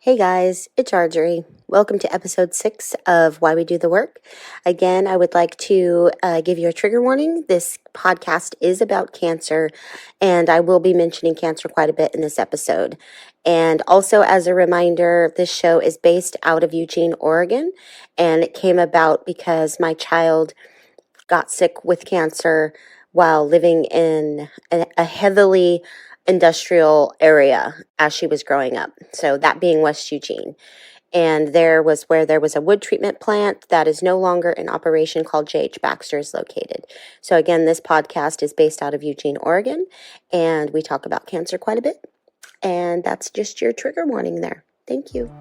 Hey guys, it's Arjorie. Welcome to episode 6 of Why We Do the Work. Again, I would like to give you a trigger warning. This podcast is about cancer, and I will be mentioning cancer quite a bit in this episode. And also, as a reminder, this show is based out of Eugene, Oregon, and it came about because my child got sick with cancer while living in a heavily industrial area as she was growing up. So that being West Eugene. And there was where there was a wood treatment plant that is no longer in operation called J.H. Baxter is located. So again, this podcast is based out of Eugene, Oregon, and we talk about cancer quite a bit. And that's just your trigger warning there. Thank you.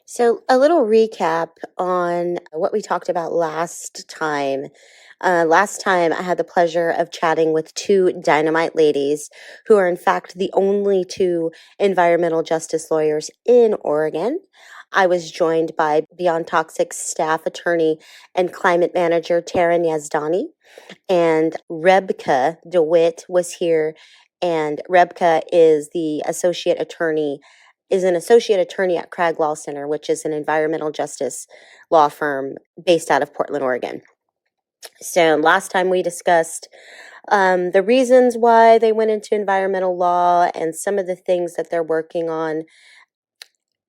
So a little recap on what we talked about last time. Last time I had the pleasure of chatting with two dynamite ladies who are in fact the only two environmental justice lawyers in Oregon. I was joined by Beyond Toxic's staff attorney and climate manager Taryn Yazdani, and Rebecca DeWitt was here, and Rebecca is an associate attorney at Crag Law Center, which is an environmental justice law firm based out of Portland, Oregon. So last time we discussed the reasons why they went into environmental law and some of the things that they're working on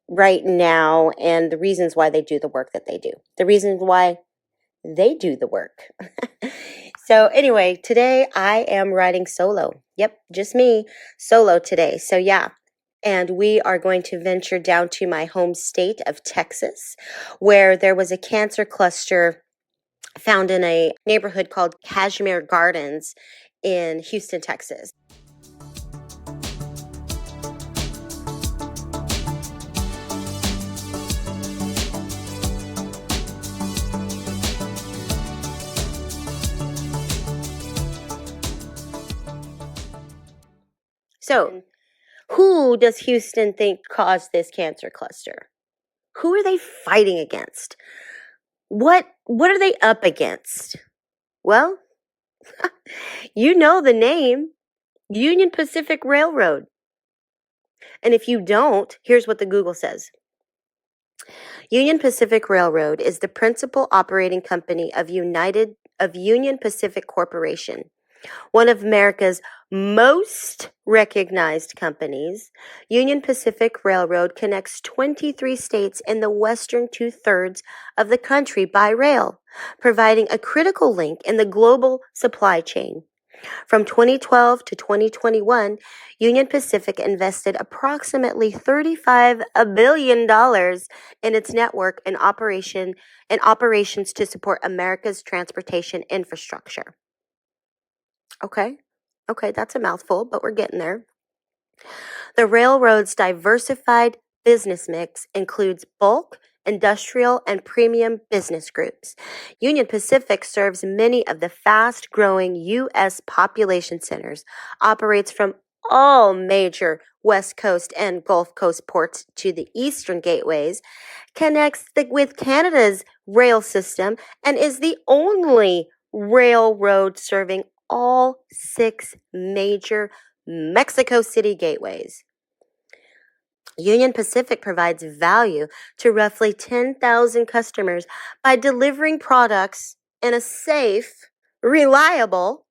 right now and the reasons why they do the work that they do. The reasons why they do the work. So anyway, today I am riding solo. Yep, just me, solo today. So yeah. And we are going to venture down to my home state of Texas, where there was a cancer cluster found in a neighborhood called Kashmere Gardens in Houston, Texas. So, who does Houston think caused this cancer cluster? Who are they fighting against? What are they up against? Well, you know the name, Union Pacific Railroad. And if you don't, here's what the Google says. Union Pacific Railroad is the principal operating company of Union Pacific Corporation, one of America's most recognized companies. Union Pacific Railroad connects 23 states in the western two-thirds of the country by rail, providing a critical link in the global supply chain. From 2012 to 2021, Union Pacific invested approximately $35 billion in its network and operations to support America's transportation infrastructure. Okay, that's a mouthful, but we're getting there. The railroad's diversified business mix includes bulk, industrial, and premium business groups. Union Pacific serves many of the fast-growing U.S. population centers, operates from all major West Coast and Gulf Coast ports to the eastern gateways, connects with Canada's rail system, and is the only railroad serving all 6 major Mexico City gateways. Union Pacific provides value to roughly 10,000 customers by delivering products in a safe, reliable,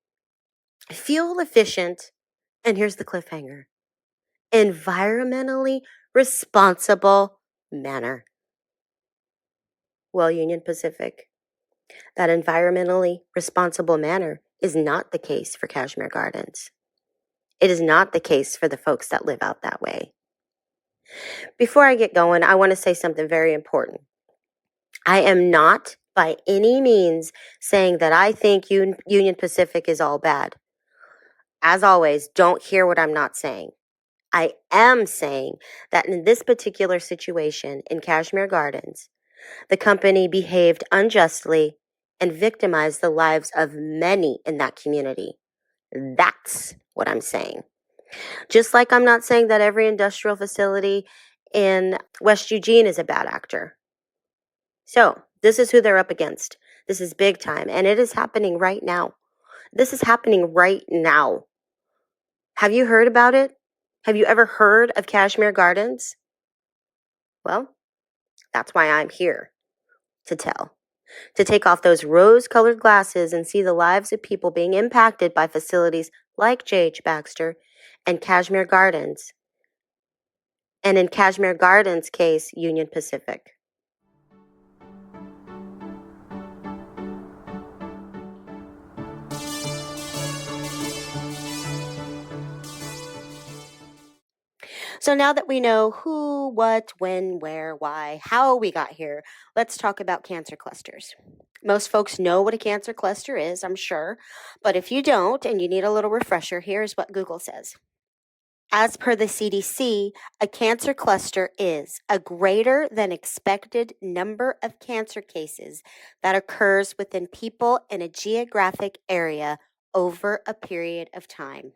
fuel-efficient, and here's the cliffhanger, environmentally responsible manner. Well, Union Pacific, that environmentally responsible manner is not the case for Kashmere Gardens. It is not the case for the folks that live out that way. Before I get going, I want to say something very important. I am not by any means saying that I think Union Pacific is all bad. As always, don't hear what I'm not saying. I am saying that in this particular situation in Kashmere Gardens, the company behaved unjustly and victimized the lives of many in that community. That's what I'm saying. Just like I'm not saying that every industrial facility in West Eugene is a bad actor. So, this is who they're up against. This is big time, and it is happening right now. This is happening right now. Have you heard about it? Have you ever heard of Kashmere Gardens? Well, that's why I'm here to tell. To take off those rose colored glasses and see the lives of people being impacted by facilities like J.H. Baxter and Kashmere Gardens. And in Kashmere Gardens' case, Union Pacific. So now that we know who, what, when, where, why, how we got here, let's talk about cancer clusters. Most folks know what a cancer cluster is, I'm sure, but if you don't and you need a little refresher, here's what Google says. As per the CDC, a cancer cluster is a greater than expected number of cancer cases that occurs within people in a geographic area over a period of time.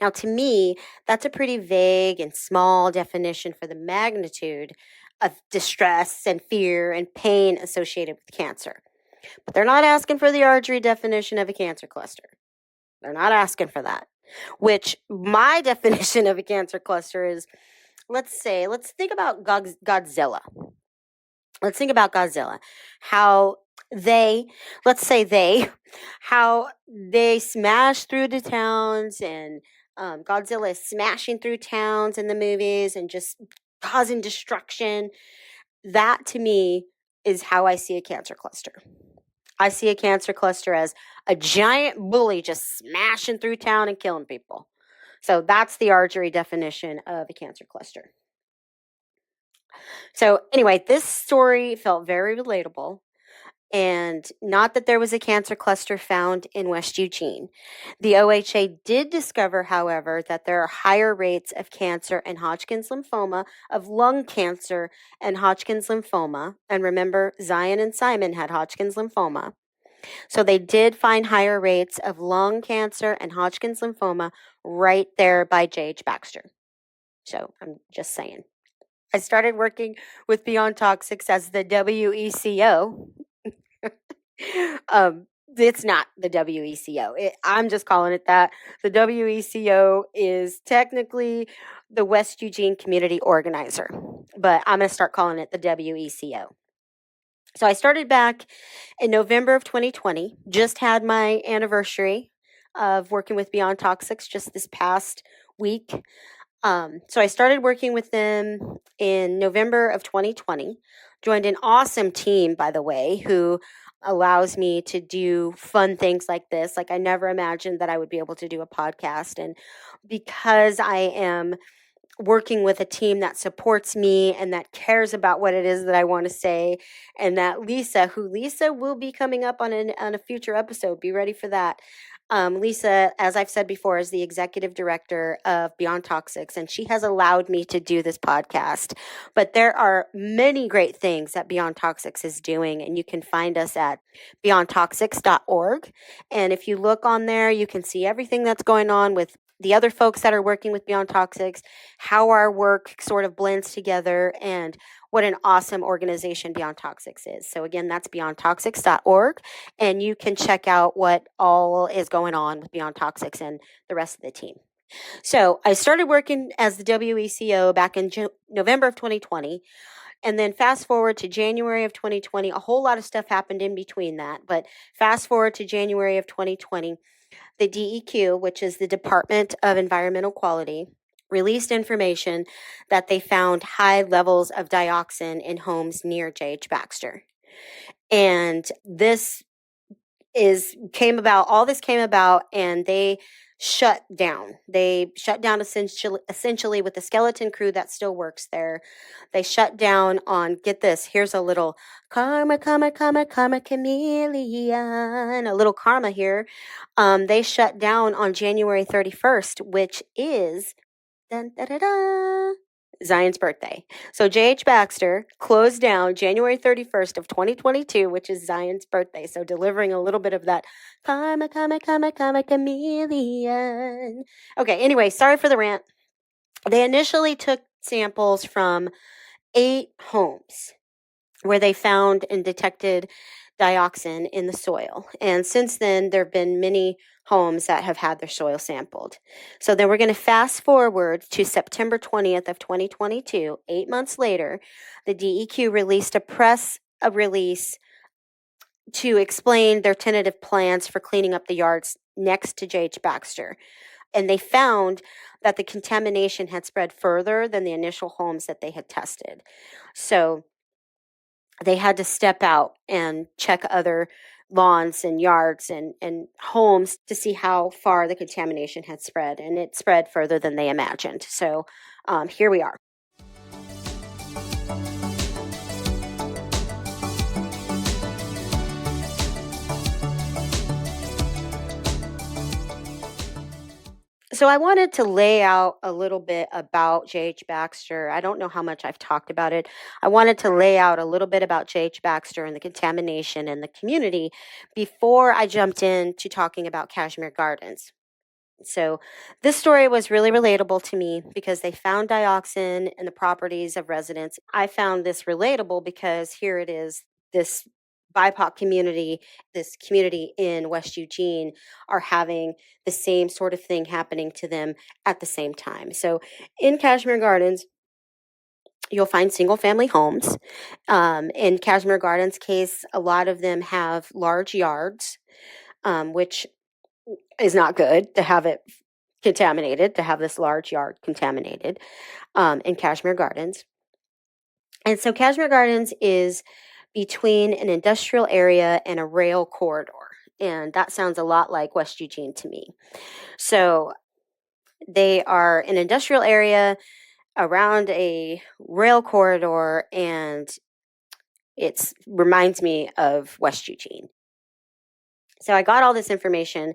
Now, to me, that's a pretty vague and small definition for the magnitude of distress and fear and pain associated with cancer. But they're not asking for the Arjorie definition of a cancer cluster. They're not asking for that. Which my definition of a cancer cluster is, let's think about Godzilla. Let's think about Godzilla. How how they smash through the towns, and Godzilla is smashing through towns in the movies and just causing destruction. That to me is how I see a cancer cluster. I see a cancer cluster as a giant bully just smashing through town and killing people. So that's the Arjorie definition of a cancer cluster. So anyway, this story felt very relatable. And not that there was a cancer cluster found in West Eugene. The OHA did discover, however, that there are higher rates of cancer and Hodgkin's lymphoma, of lung cancer and Hodgkin's lymphoma. And remember, Zion and Simon had Hodgkin's lymphoma. So they did find higher rates of lung cancer and Hodgkin's lymphoma right there by J.H. Baxter. So I'm just saying. I started working with Beyond Toxics as the WECO. It's not the WECO. I'm just calling it that. The WECO is technically the West Eugene Community Organizer, but I'm going to start calling it the WECO. So I started back in November of 2020, just had my anniversary of working with Beyond Toxics just this past week. So I started working with them in November of 2020, joined an awesome team, by the way, who allows me to do fun things like this. Like, I never imagined that I would be able to do a podcast. And because I am working with a team that supports me and that cares about what it is that I want to say, and that Lisa will be coming up on a future episode. Be ready for that. Lisa, as I've said before, is the executive director of Beyond Toxics, and she has allowed me to do this podcast. But there are many great things that Beyond Toxics is doing, and you can find us at beyondtoxics.org. And if you look on there, you can see everything that's going on with the other folks that are working with Beyond Toxics, how our work sort of blends together, and what an awesome organization Beyond Toxics is. So again, that's beyondtoxics.org, and you can check out what all is going on with Beyond Toxics and the rest of the team. So I started working as the WECO back in November of 2020. And then fast forward to January of 2020, a whole lot of stuff happened in between that. But fast forward to January of 2020, the DEQ, which is the Department of Environmental Quality, released information that they found high levels of dioxin in homes near J.H. Baxter. And all this came about, and they shut down. They shut down essentially with the skeleton crew that still works there. They shut down on, get this, here's a little karma chameleon, a little karma here. They shut down on January 31st, which is Zion's birthday. So J.H. Baxter closed down January 31st of 2022, which is Zion's birthday. So delivering a little bit of that karma chameleon. Okay, anyway, sorry for the rant. They initially took samples from 8 homes. where they found and detected dioxin in the soil. And since then, there have been many homes that have had their soil sampled. So then we're going to fast forward to September 20th of 2022. 8 months later, the DEQ released a release to explain their tentative plans for cleaning up the yards next to J.H. Baxter. And they found that the contamination had spread further than the initial homes that they had tested. So they had to step out and check other lawns and yards and homes to see how far the contamination had spread. And it spread further than they imagined. So here we are. So I wanted to lay out a little bit about J.H. Baxter. I don't know how much I've talked about it. I wanted to lay out a little bit about J.H. Baxter and the contamination in the community before I jumped into talking about Kashmere Gardens. So this story was really relatable to me because they found dioxin in the properties of residents. I found this relatable because here it is, this BIPOC community, this community in West Eugene are having the same sort of thing happening to them at the same time. So in Kashmere Gardens, you'll find single family homes. In Kashmere Gardens case, a lot of them have large yards, which is not good to have it contaminated, to have this large yard contaminated in Kashmere Gardens. And so Kashmere Gardens is between an industrial area and a rail corridor. And that sounds a lot like West Eugene to me. So they are an industrial area around a rail corridor, and it reminds me of West Eugene. So I got all this information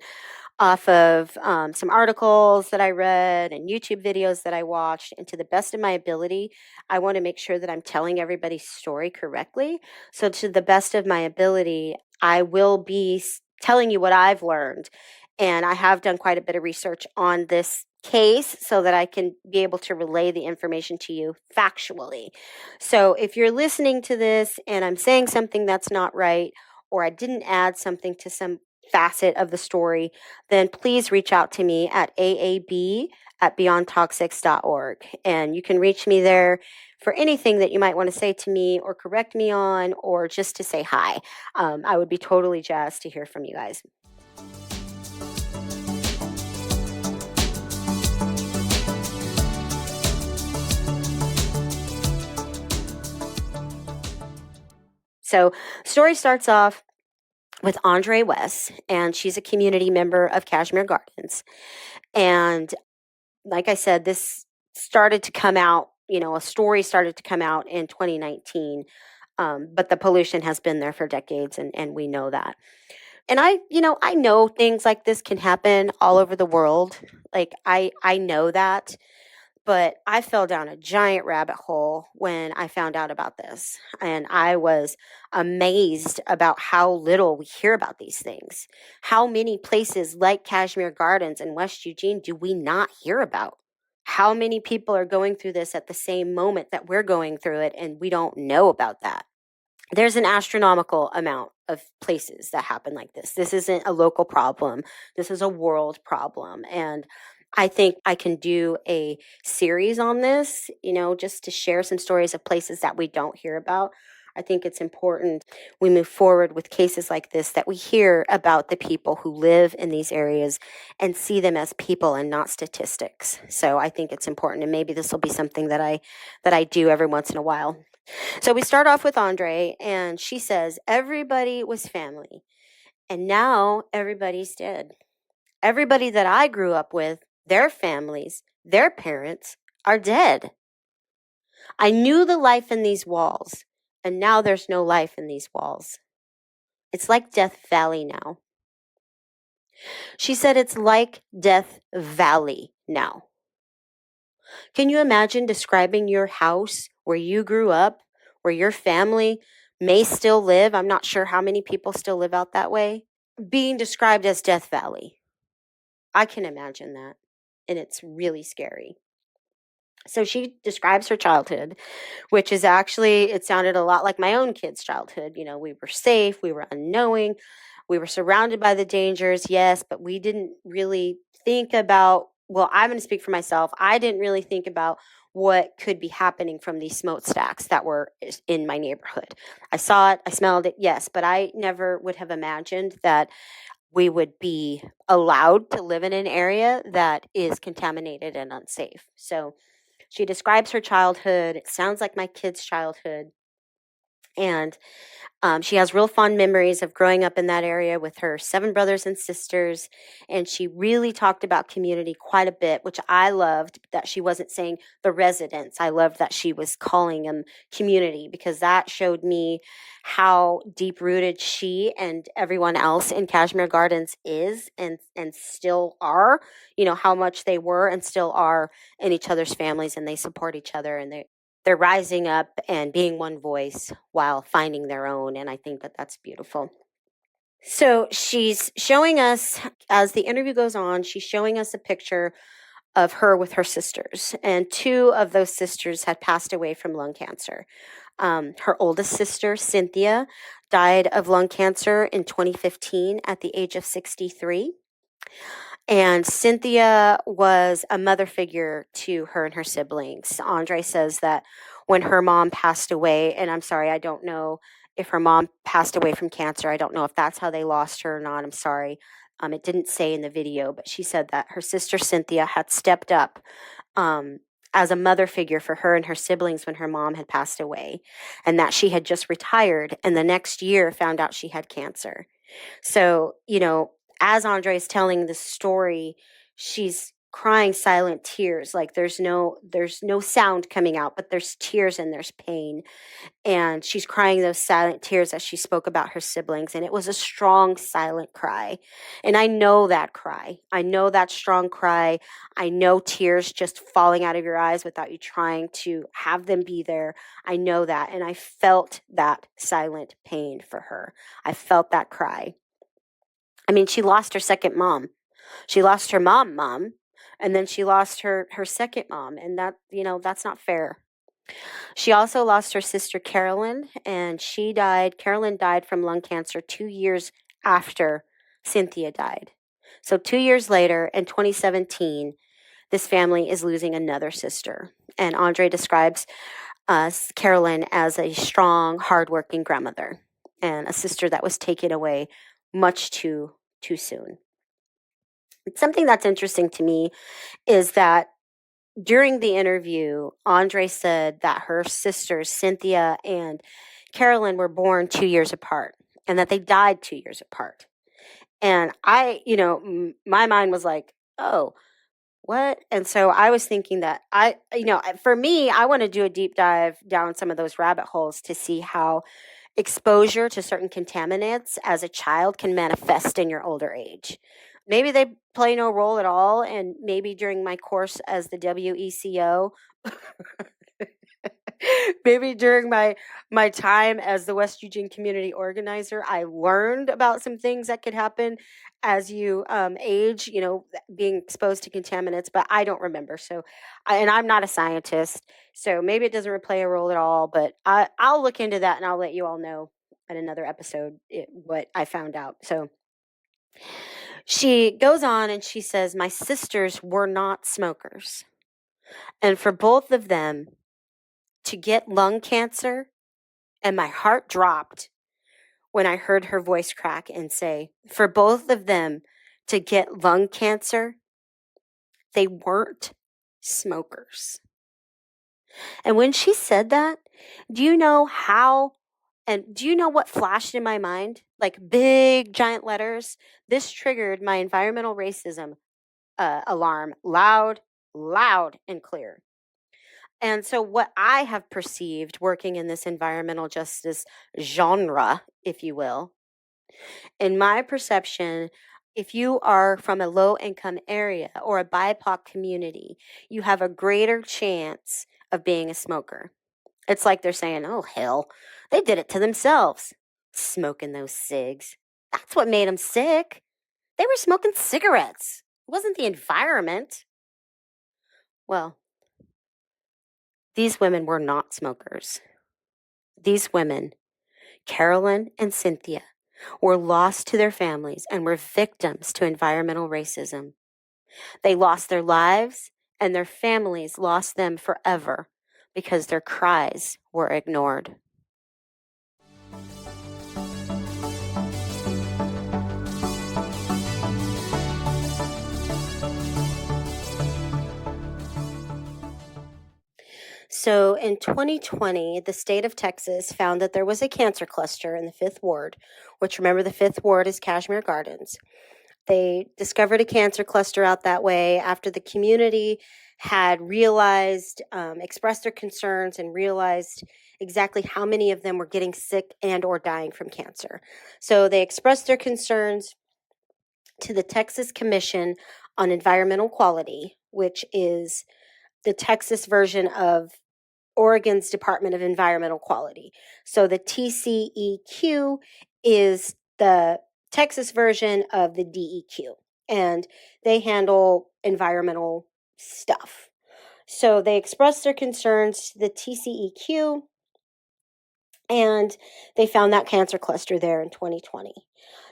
off of some articles that I read and YouTube videos that I watched. And to the best of my ability, I want to make sure that I'm telling everybody's story correctly. So, to the best of my ability, I will be telling you what I've learned. And I have done quite a bit of research on this case so that I can be able to relay the information to you factually. So, if you're listening to this and I'm saying something that's not right, or I didn't add something to some facet of the story, then please reach out to me at aab@beyondtoxics.org. And you can reach me there for anything that you might want to say to me or correct me on, or just to say hi. I would be totally jazzed to hear from you guys. So, story starts off with Arjorie West, and she's a community member of Kashmere Gardens. And like I said, this started to come out, a story started to come out in 2019, but the pollution has been there for decades, and we know that. And I know things like this can happen all over the world. Like, I know that. But I fell down a giant rabbit hole when I found out about this. And I was amazed about how little we hear about these things. How many places like Kashmere Gardens and West Eugene do we not hear about? How many people are going through this at the same moment that we're going through it, and we don't know about that? There's an astronomical amount of places that happen like this. This isn't a local problem. This is a world problem. And I think I can do a series on this, just to share some stories of places that we don't hear about. I think it's important we move forward with cases like this, that we hear about the people who live in these areas and see them as people and not statistics. So I think it's important, and maybe this will be something that I do every once in a while. So we start off with Arjorie, and she says everybody was family, and now everybody's dead. Everybody that I grew up with, their families, their parents are dead. I knew the life in these walls, and now there's no life in these walls. It's like Death Valley now. She said it's like Death Valley now. Can you imagine describing your house where you grew up, where your family may still live? I'm not sure how many people still live out that way, being described as Death Valley. I can imagine that, and it's really scary. So she describes her childhood, which is actually, it sounded a lot like my own kid's childhood. You know, we were safe, we were unknowing, we were surrounded by the dangers, yes, but we didn't really think about, well, I'm going to speak for myself. I didn't really think about what could be happening from these smokestacks that were in my neighborhood. I saw it, I smelled it, yes, but I never would have imagined that we would be allowed to live in an area that is contaminated and unsafe. So she describes her childhood. It sounds like my kid's childhood. And she has real fond memories of growing up in that area with her 7 brothers and sisters. And she really talked about community quite a bit, which I loved that she wasn't saying the residents. I loved that she was calling them community, because that showed me how deep rooted she and everyone else in Kashmere Gardens is and still are, you know, how much they were and still are in each other's families, and they support each other, and they're rising up and being one voice while finding their own. And I think that that's beautiful. So she's showing us, as the interview goes on, she's showing us a picture of her with her sisters. And 2 of those sisters had passed away from lung cancer. Her oldest sister, Cynthia, died of lung cancer in 2015 at the age of 63. And Cynthia was a mother figure to her and her siblings. Andre says that when her mom passed away, and I'm sorry, I don't know if her mom passed away from cancer. I don't know if that's how they lost her or not. I'm sorry. It didn't say in the video, but she said that her sister Cynthia had stepped up um, as a mother figure for her and her siblings when her mom had passed away, and that she had just retired and the next year found out she had cancer. So, you know, as Andre is telling the story, she's crying silent tears. Like there's no sound coming out, but there's tears and there's pain. And she's crying those silent tears as she spoke about her siblings. And it was a strong, silent cry. And I know that cry. I know that strong cry. I know tears just falling out of your eyes without you trying to have them be there. I know that. And I felt that silent pain for her. I felt that cry. I mean, she lost her second mom. She lost her mom, and then she lost her second mom, and that, you know, that's not fair. She also lost her sister Carolyn, and Carolyn died from lung cancer 2 years after Cynthia died. So 2 years later, in 2017, this family is losing another sister. And Andre describes Carolyn as a strong, hardworking grandmother and a sister that was taken away much too soon. Something that's interesting to me is that during the interview, Andre said that her sisters, Cynthia and Carolyn, were born 2 years apart and that they died 2 years apart. And I, you know, my mind was like, oh, what? And so I was thinking that for me, I want to do a deep dive down some of those rabbit holes to see how exposure to certain contaminants as a child can manifest in your older age. Maybe they play no role at all, and maybe during my course as the WECO, maybe during my time as the West Eugene community organizer, I learned about some things that could happen as you age, you know, being exposed to contaminants, but I don't remember. So, and I'm not a scientist, so maybe it doesn't play a role at all, but I'll look into that and I'll let you all know in another episode what I found out. So she goes on and she says, my sisters were not smokers. And for both of them to get lung cancer, and my heart dropped when I heard her voice crack and say, for both of them to get lung cancer, they weren't smokers. And when she said that, do you know how, and do you know what flashed in my mind? Like big giant letters. This triggered my environmental racism alarm loud and clear. And so, what I have perceived working in this environmental justice genre, if you will, in my perception, if you are from a low income area or a BIPOC community, you have a greater chance of being a smoker. It's like they're saying, oh, hell, they did it to themselves, smoking those cigs. That's what made them sick. They were smoking cigarettes. It wasn't the environment. Well, These women were not smokers. These women, Carolyn and Cynthia, were lost to their families and were victims to environmental racism. They lost their lives, and their families lost them forever because their cries were ignored. So in 2020, the state of Texas found that there was a cancer cluster in the Fifth Ward, which, remember, the Fifth Ward is Kashmere Gardens. They discovered a cancer cluster out that way after the community had realized, expressed their concerns and realized exactly how many of them were getting sick and or dying from cancer. So they expressed their concerns to the Texas Commission on Environmental Quality, which is the Texas version of Oregon's Department of Environmental Quality. So the TCEQ is the Texas version of the DEQ, and they handle environmental stuff. So they expressed their concerns to the TCEQ, and they found that cancer cluster there in 2020.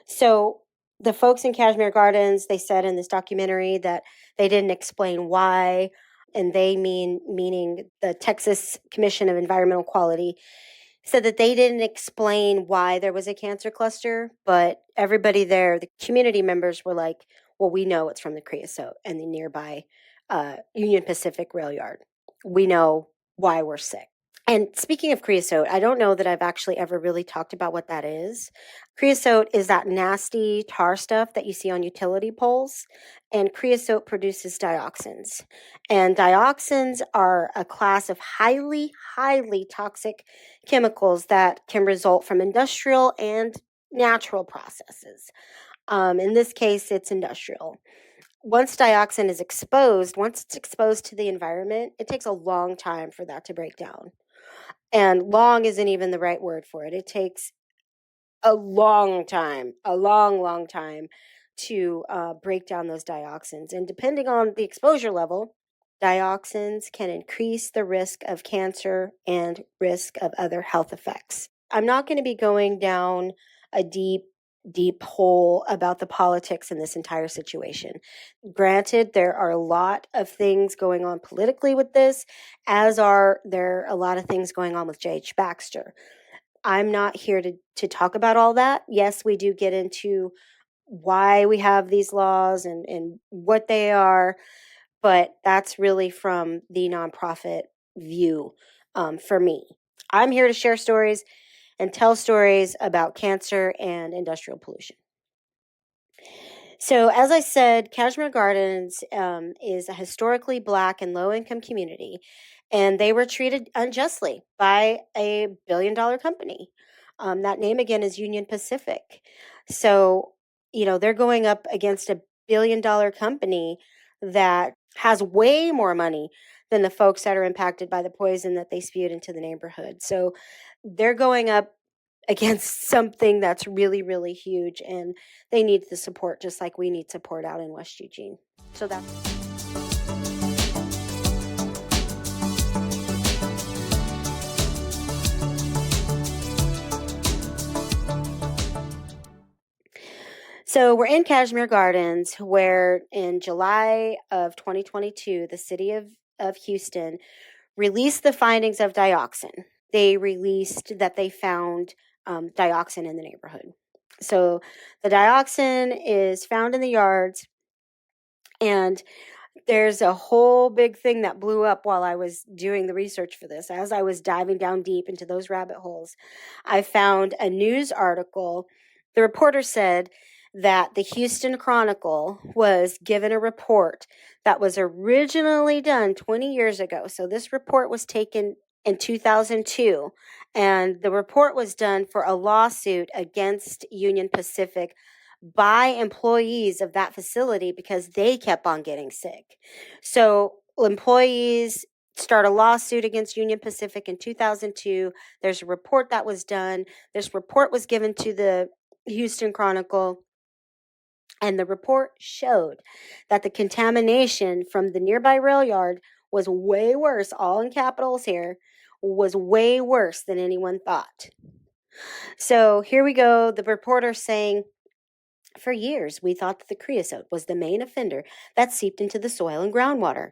So the folks in Kashmere Gardens, they said in this documentary that they didn't explain why, and they meaning the Texas Commission of Environmental Quality, said that they didn't explain why there was a cancer cluster, but everybody there, the community members, were like, well, we know it's from the creosote and the nearby Union Pacific rail yard. We know why we're sick. And speaking of creosote, I don't know that I've actually ever really talked about what that is. Creosote is that nasty tar stuff that you see on utility poles, and creosote produces dioxins. And dioxins are a class of highly, highly toxic chemicals that can result from industrial and natural processes. In this case, it's industrial. Once dioxin is exposed, once it's exposed to the environment, it takes a long time for that to break down. And long isn't even the right word for it. It takes a long time, a long, long time to break down those dioxins. And depending on the exposure level, dioxins can increase the risk of cancer and risk of other health effects. I'm not going to be going down a deep hole about the politics in this entire situation. Granted, there are a lot of things going on politically with this, as are there a lot of things going on with J.H. Baxter. I'm not here to talk about all that. Yes, we do get into why we have these laws and what they are, but that's really from the nonprofit view for me. I'm here to share stories and tell stories about cancer and industrial pollution. So, as I said, Kashmere Gardens is a historically Black and low-income community, and they were treated unjustly by a billion-dollar company. That name again is Union Pacific. So, they're going up against a billion-dollar company that has way more money than the folks that are impacted by the poison that they spewed into the neighborhood. So, they're going up against something that's really, really huge, and they need the support just like we need support out in West Eugene. So that's... So we're in Kashmere Gardens, where in July of 2022, the city of Houston released the findings of dioxin. They released that they found dioxin in the neighborhood. So the dioxin is found in the yards, and there's a whole big thing that blew up while I was doing the research for this. As I was diving down deep into those rabbit holes, I found a news article. The reporter said that the Houston Chronicle was given a report that was originally done 20 years ago. So this report was taken in 2002, and the report was done for a lawsuit against Union Pacific by employees of that facility because they kept on getting sick. So employees start a lawsuit against Union Pacific in 2002. There's a report that was done. This report was given to the Houston Chronicle, and the report showed that the contamination from the nearby rail yard was way worse, all in capitals here, was way worse than anyone thought. So here we go, the reporter saying, for years, we thought that the creosote was the main offender that seeped into the soil and groundwater.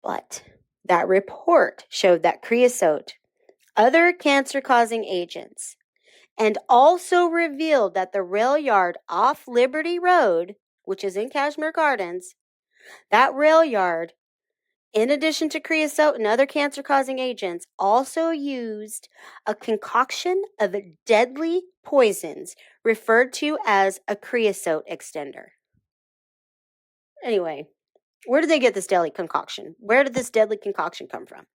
But that report showed that creosote, other cancer-causing agents, and also revealed that the rail yard off Liberty Road, which is in Kashmere Gardens, that rail yard, in addition to creosote and other cancer-causing agents, also used a concoction of deadly poisons referred to as a creosote extender. Anyway, where did they get this deadly concoction? Where did this deadly concoction come from?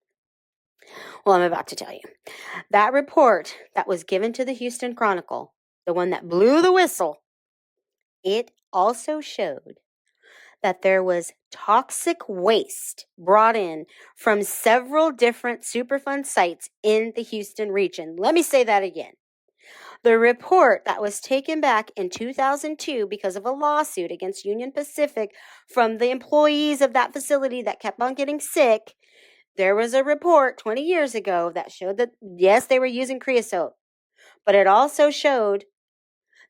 Well, I'm about to tell you. That report that was given to the Houston Chronicle, the one that blew the whistle, it also showed that there was toxic waste brought in from several different Superfund sites in the Houston region. Let me say that again. The report that was taken back in 2002 because of a lawsuit against Union Pacific from the employees of that facility that kept on getting sick, there was a report 20 years ago that showed that, yes, they were using creosote, but it also showed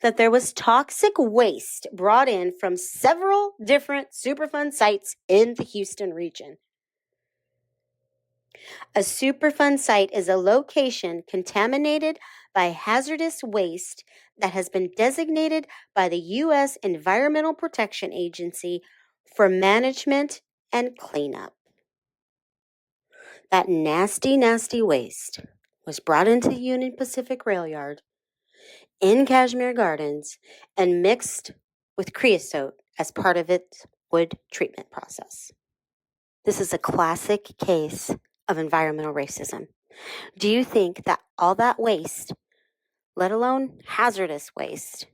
that there was toxic waste brought in from several different Superfund sites in the Houston region. A Superfund site is a location contaminated by hazardous waste that has been designated by the U.S. Environmental Protection Agency for management and cleanup. That nasty, nasty waste was brought into the Union Pacific Rail Yard in Kashmere Gardens and mixed with creosote as part of its wood treatment process. This is a classic case of environmental racism. Do you think that all that waste, let alone hazardous waste,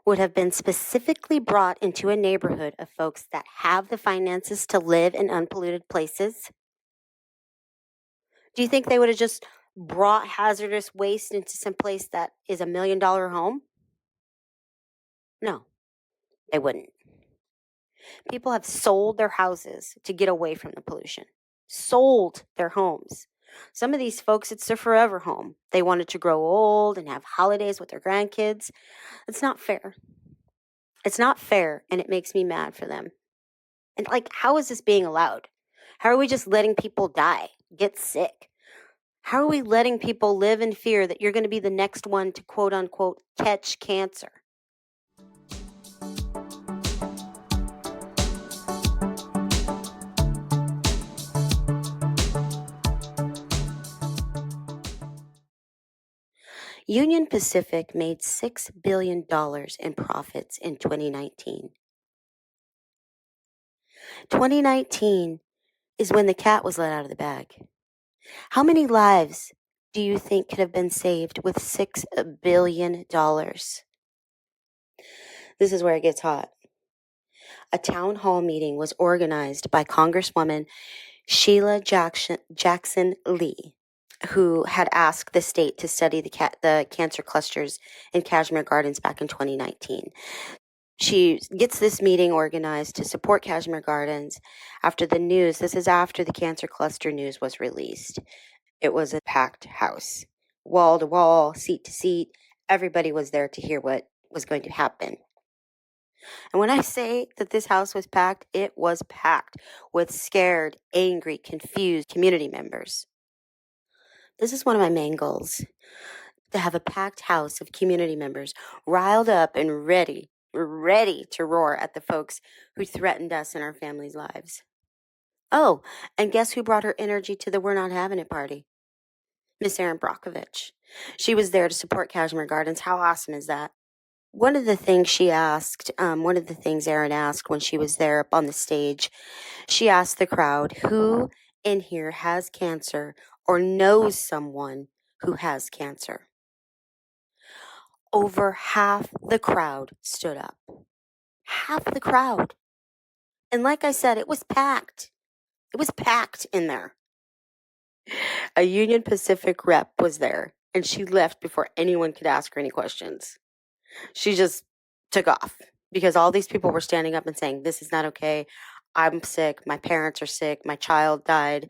would have been specifically brought into a neighborhood of folks that have the finances to live in unpolluted places? Do you think they would have just brought hazardous waste into some place that is $1 million home? No, they wouldn't. People have sold their houses to get away from the pollution. Sold their homes. Some of these folks, it's their forever home. They wanted to grow old and have holidays with their grandkids. It's not fair. It's not fair, and it makes me mad for them. And how is this being allowed? How are we just letting people die, get sick? How are we letting people live in fear that you're going to be the next one to quote unquote catch cancer? Union Pacific made $6 billion in profits in 2019. 2019 is when the cat was let out of the bag. How many lives do you think could have been saved with $6 billion? This is where it gets hot. A town hall meeting was organized by Congresswoman Sheila Jackson Lee, who had asked the state to study the cancer clusters in Kashmere Gardens back in 2019. She gets this meeting organized to support Kashmere Gardens after the news. This is after the cancer cluster news was released. It was a packed house, wall to wall, seat to seat. Everybody was there to hear what was going to happen. And when I say that this house was packed, it was packed with scared, angry, confused community members. This is one of my main goals, to have a packed house of community members riled up and ready to roar at the folks who threatened us and our families' lives. Oh, and guess who brought her energy to the We're Not Having It party? Miss Erin Brockovich. She was there to support Kashmere Gardens. How awesome is that? One of the things Erin asked when she was there up on the stage, she asked the crowd, who in here has cancer or knows someone who has cancer? Over half the crowd stood up. Half the crowd. And like I said, it was packed. It was packed in there. A Union Pacific rep was there, and she left before anyone could ask her any questions. She just took off because all these people were standing up and saying, this is not okay. I'm sick, my parents are sick, my child died,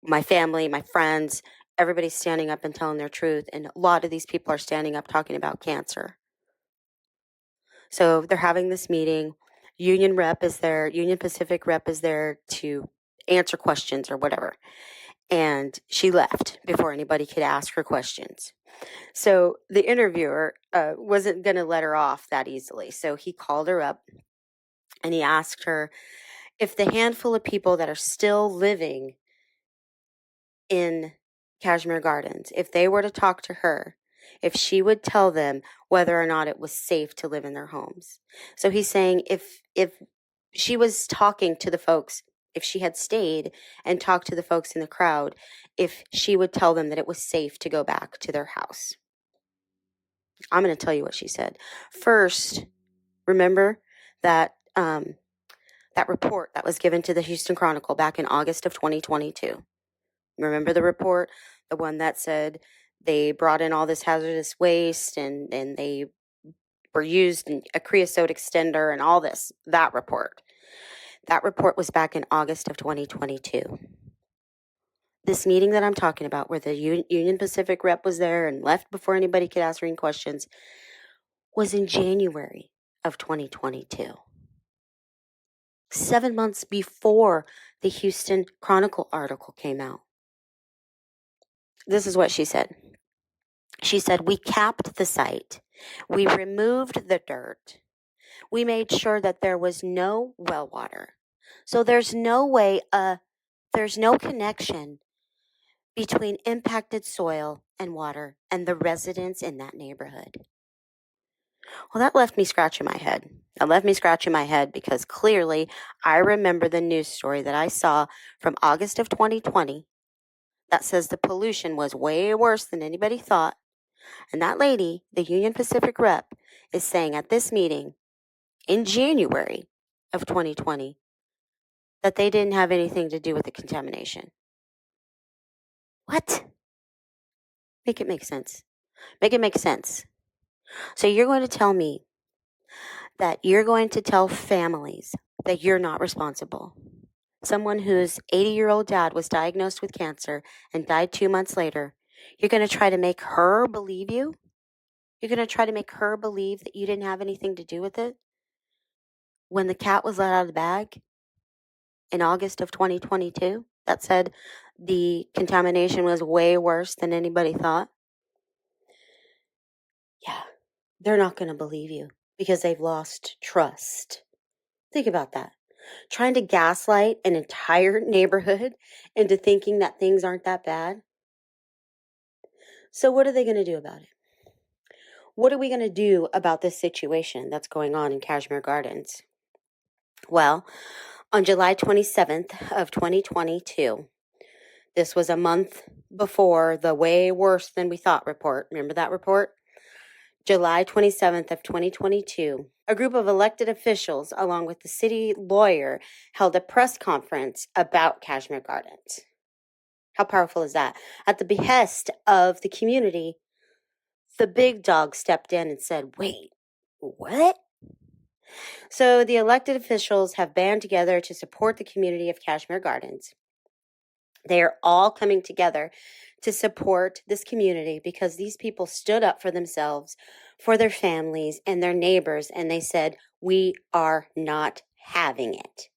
my family, my friends, everybody's standing up and telling their truth. And a lot of these people are standing up talking about cancer. So they're having this meeting. Union Pacific rep is there to answer questions or whatever. And she left before anybody could ask her questions. So the interviewer wasn't going to let her off that easily. So he called her up and he asked her if the handful of people that are still living in Kashmere Gardens, if they were to talk to her, if she would tell them whether or not it was safe to live in their homes. So he's saying if she was talking to the folks, if she had stayed and talked to the folks in the crowd, if she would tell them that it was safe to go back to their house. I'm going to tell you what she said. First, remember that that report that was given to the Houston Chronicle back in August of 2022. Remember the report? The one that said they brought in all this hazardous waste and they were used in a creosote extender and all this. That report. That report was back in August of 2022. This meeting that I'm talking about, where the Union Pacific rep was there and left before anybody could ask her any questions, was in January of 2022. 7 months before the Houston Chronicle article came out. This is what she said. She said, we capped the site. We removed the dirt. We made sure that there was no well water. So there's no way, there's no connection between impacted soil and water and the residents in that neighborhood. Well, that left me scratching my head. That left me scratching my head because clearly I remember the news story that I saw from August of 2020 that says the pollution was way worse than anybody thought. And that lady, the Union Pacific rep, is saying at this meeting in January of 2020 that they didn't have anything to do with the contamination. What? Make it make sense. Make it make sense. So you're going to tell me that you're going to tell families that you're not responsible. Someone whose 80-year-old dad was diagnosed with cancer and died 2 months later, you're going to try to make her believe you? You're going to try to make her believe that you didn't have anything to do with it when the cat was let out of the bag in August of 2022 that said the contamination was way worse than anybody thought? Yeah, they're not going to believe you because they've lost trust. Think about that. Trying to gaslight an entire neighborhood into thinking that things aren't that bad. So what are they going to do about it? What are we going to do about this situation that's going on in Kashmere Gardens? Well, on July 27th of 2022, this was a month before the way worse than we thought report. Remember that report? July 27th of 2022, a group of elected officials, along with the city lawyer, held a press conference about Kashmere Gardens. How powerful is that? At the behest of the community, the big dog stepped in and said, wait, what? So the elected officials have band together to support the community of Kashmere Gardens. They are all coming together to support this community because these people stood up for themselves, for their families and their neighbors, and they said, we are not having it.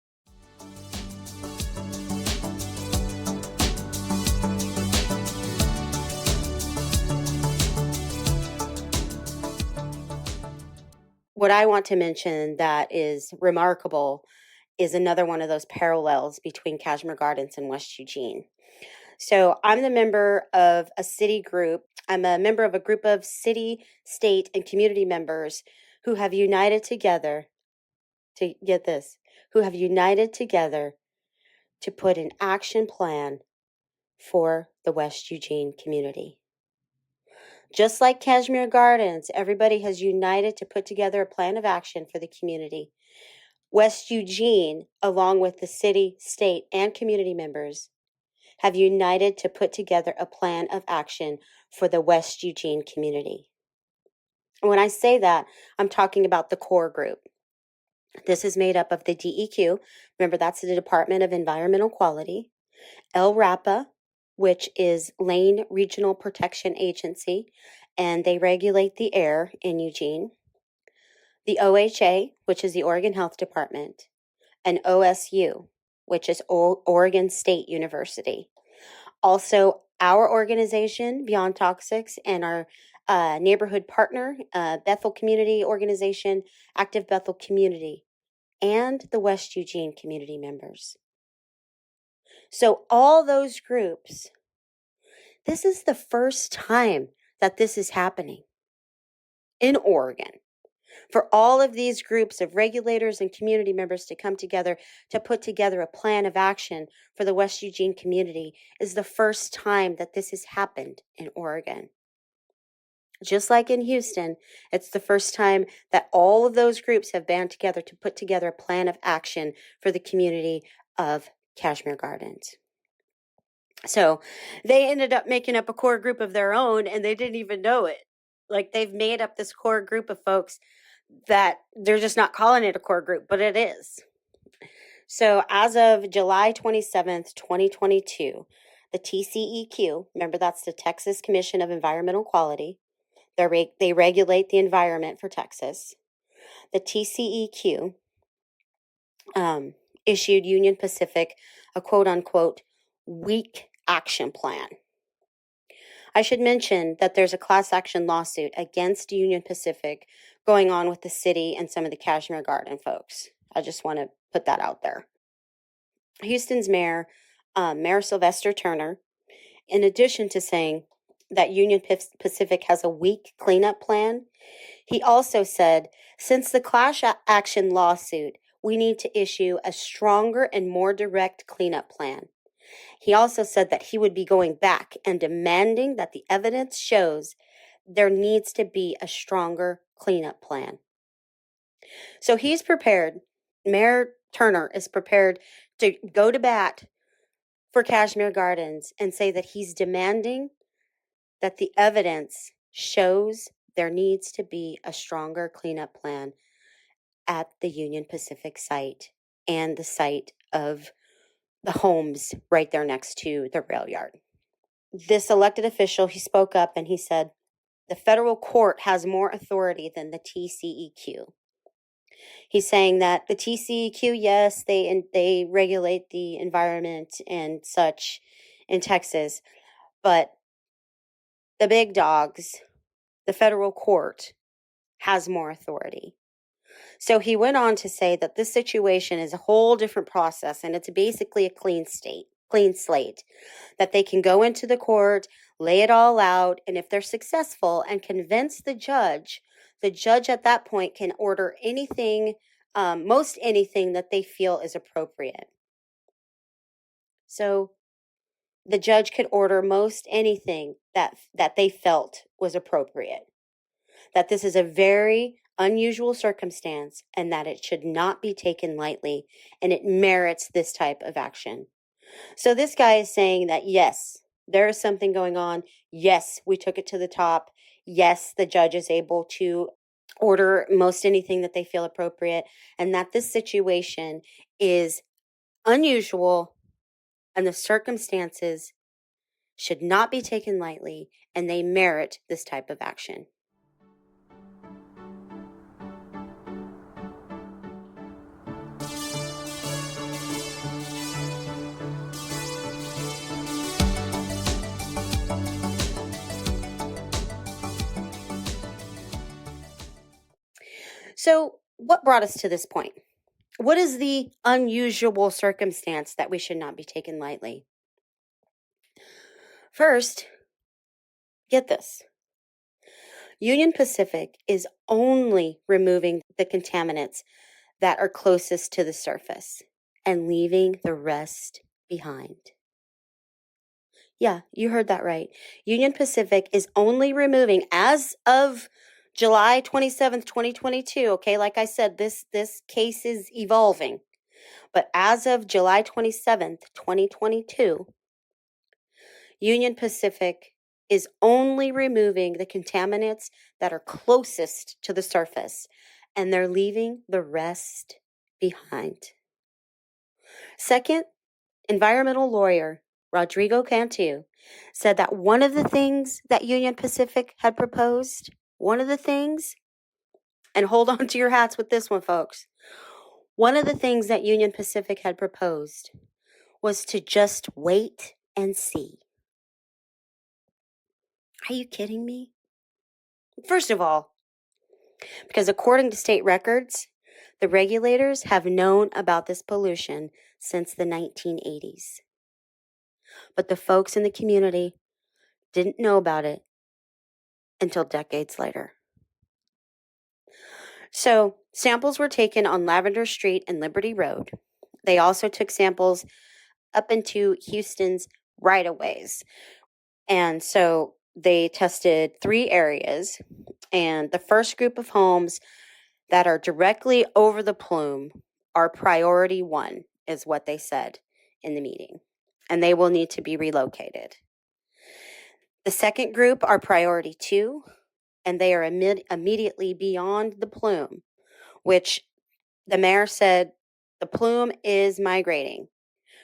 What I want to mention that is remarkable is another one of those parallels between Kashmere Gardens and West Eugene. So I'm the member of a city group. I'm a member of a group of city, state, and community members who have united together to get this, who have united together to put an action plan for the West Eugene community. Just like Kashmere Gardens, everybody has united to put together a plan of action for the community. West Eugene, along with the city, state, and community members, have united to put together a plan of action for the West Eugene community. And when I say that, I'm talking about the core group. This is made up of the DEQ. Remember, that's the Department of Environmental Quality. LRAPA, which is Lane Regional Protection Agency, and they regulate the air in Eugene. The OHA, which is the Oregon Health Department, and OSU, which is Oregon State University. Also, our organization, Beyond Toxics, and our neighborhood partner, Bethel Community Organization, Active Bethel Community, and the West Eugene community members. So all those groups, this is the first time that this is happening in Oregon. For all of these groups of regulators and community members to come together to put together a plan of action for the West Eugene community is the first time that this has happened in Oregon. Just like in Houston, it's the first time that all of those groups have band together to put together a plan of action for the community of Kashmere Gardens. So they ended up making up a core group of their own, and they didn't even know it. Like, they've made up this core group of folks that they're just not calling it a core group, but it is. So as of July 27th, 2022, the TCEQ, remember that's the Texas Commission of Environmental Quality, they regulate the environment for Texas. The TCEQ issued Union Pacific a quote-unquote weak action plan. I should mention that there's a class action lawsuit against Union Pacific going on with the city and some of the Kashmere Garden folks. I just want to put that out there. Houston's mayor, Mayor Sylvester Turner, in addition to saying that Union Pacific has a weak cleanup plan, he also said, since the class action lawsuit, we need to issue a stronger and more direct cleanup plan. He also said that he would be going back and demanding that the evidence shows there needs to be a stronger cleanup plan. So he's prepared, Mayor Turner is prepared to go to bat for Kashmere Gardens and say that he's demanding that the evidence shows there needs to be a stronger cleanup plan at the Union Pacific site and the site of the homes right there next to the rail yard. This elected official, he spoke up and he said, the federal court has more authority than the TCEQ. He's saying that the TCEQ, yes, they regulate the environment and such in Texas, but the big dogs, the federal court, has more authority. So he went on to say that this situation is a whole different process, and it's basically a clean slate, that they can go into the court, lay it all out, and if they're successful and convince the judge at that point can order anything, most anything that they feel is appropriate. So the judge could order most anything that they felt was appropriate. That this is a very unusual circumstance and that it should not be taken lightly, and it merits this type of action. So this guy is saying that, yes, there is something going on. Yes, we took it to the top. Yes, the judge is able to order most anything that they feel appropriate, and that this situation is unusual and the circumstances should not be taken lightly, and they merit this type of action. So what brought us to this point? What is the unusual circumstance that we should not be taken lightly? First, get this. Union Pacific is only removing the contaminants that are closest to the surface and leaving the rest behind. Yeah, you heard that right. Union Pacific is only removing, as of July 27th, 2022, okay, like I said, this case is evolving. But as of July 27th, 2022, Union Pacific is only removing the contaminants that are closest to the surface, and they're leaving the rest behind. Second, environmental lawyer Rodrigo Cantu said that one of the things that Union Pacific had proposed, one of the things, and hold on to your hats with this one, folks. One of the things that Union Pacific had proposed was to just wait and see. Are you kidding me? First of all, because according to state records, the regulators have known about this pollution since the 1980s. But the folks in the community didn't know about it until decades later. So samples were taken on Lavender Street and Liberty Road. They also took samples up into Houston's right-of-ways. And so they tested 3 areas. And the first group of homes that are directly over the plume are priority 1, is what they said in the meeting. And they will need to be relocated. The second group are priority 2, and they are immediately beyond the plume, which the mayor said the plume is migrating.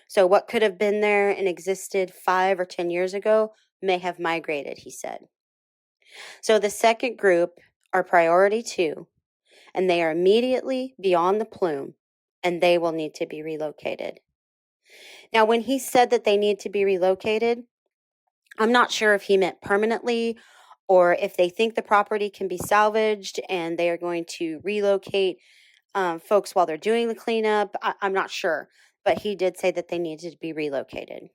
So what could have been there and existed 5 or 10 years ago may have migrated, he said. So the second group are priority 2, and they are immediately beyond the plume, and they will need to be relocated. Now, when he said that they need to be relocated, I'm not sure if he meant permanently or if they think the property can be salvaged and they are going to relocate folks while they're doing the cleanup. I'm not sure, but he did say that they needed to be relocated.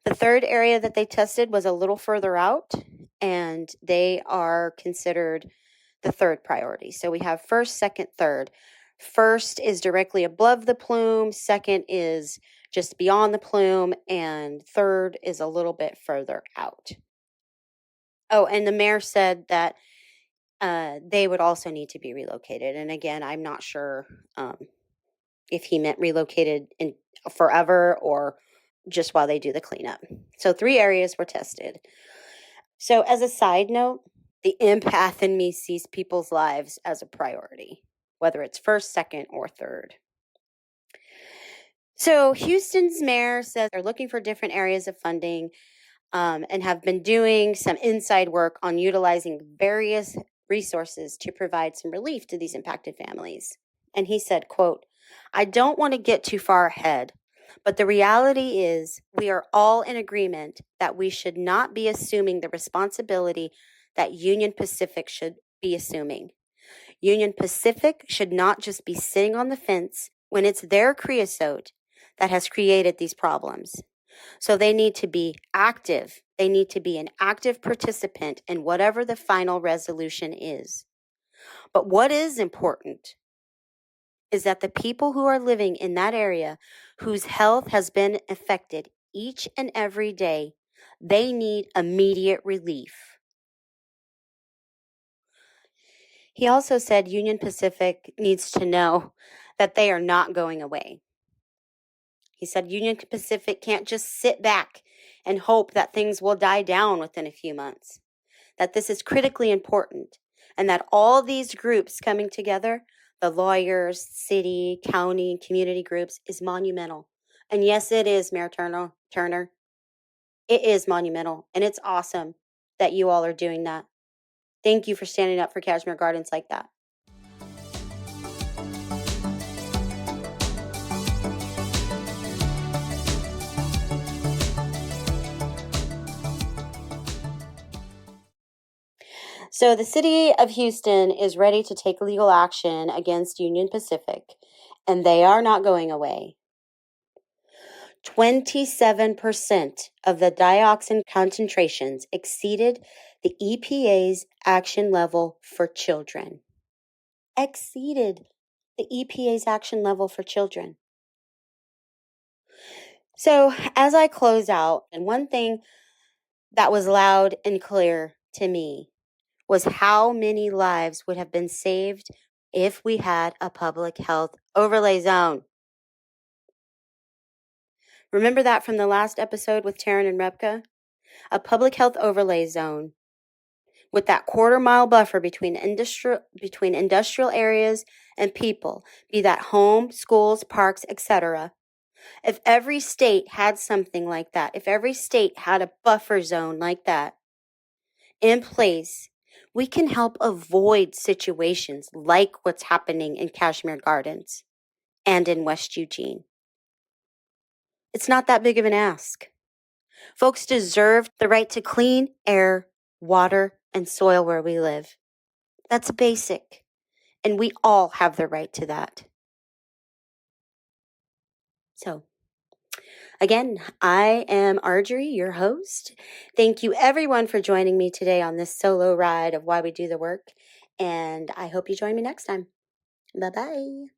The third area that they tested was a little further out, and they are considered the third priority. So we have first, second, third. First is directly above the plume, second is just beyond the plume, and third is a little bit further out. Oh, and the mayor said that they would also need to be relocated. And again, I'm not sure if he meant relocated in forever or just while they do the cleanup. So 3 areas were tested. So as a side note, the empath in me sees people's lives as a priority, whether it's first, second, or third. So Houston's mayor says they're looking for different areas of funding and have been doing some inside work on utilizing various resources to provide some relief to these impacted families. And he said, quote, "I don't want to get too far ahead, but the reality is we are all in agreement that we should not be assuming the responsibility that Union Pacific should be assuming. Union Pacific should not just be sitting on the fence when it's their creosote that has created these problems. So they need to be active. They need to be an active participant in whatever the final resolution is. But what is important is that the people who are living in that area, whose health has been affected each and every day, they need immediate relief." He also said Union Pacific needs to know that they are not going away. He said Union Pacific can't just sit back and hope that things will die down within a few months, that this is critically important, and that all these groups coming together, the lawyers, city, county, community groups, is monumental. And yes, it is, Mayor Turner. It is monumental, and it's awesome that you all are doing that. Thank you for standing up for Kashmere Gardens like that. So the city of Houston is ready to take legal action against Union Pacific, and they are not going away. 27% of the dioxin concentrations exceeded the EPA's action level for children. Exceeded the EPA's action level for children. So as I close out, and one thing that was loud and clear to me was how many lives would have been saved if we had a public health overlay zone. Remember that from the last episode with Taryn and Repka? A public health overlay zone with that quarter-mile buffer between industrial areas and people, be that home, schools, parks, etc. If every state had something like that, if every state had a buffer zone like that in place, we can help avoid situations like what's happening in Kashmere Gardens and in West Eugene. It's not that big of an ask. Folks deserve the right to clean air, water, and soil where we live. That's basic, and we all have the right to that. So, again, I am Arjorie, your host. Thank you, everyone, for joining me today on this solo ride of Why We Do the Work, and I hope you join me next time. Bye-bye.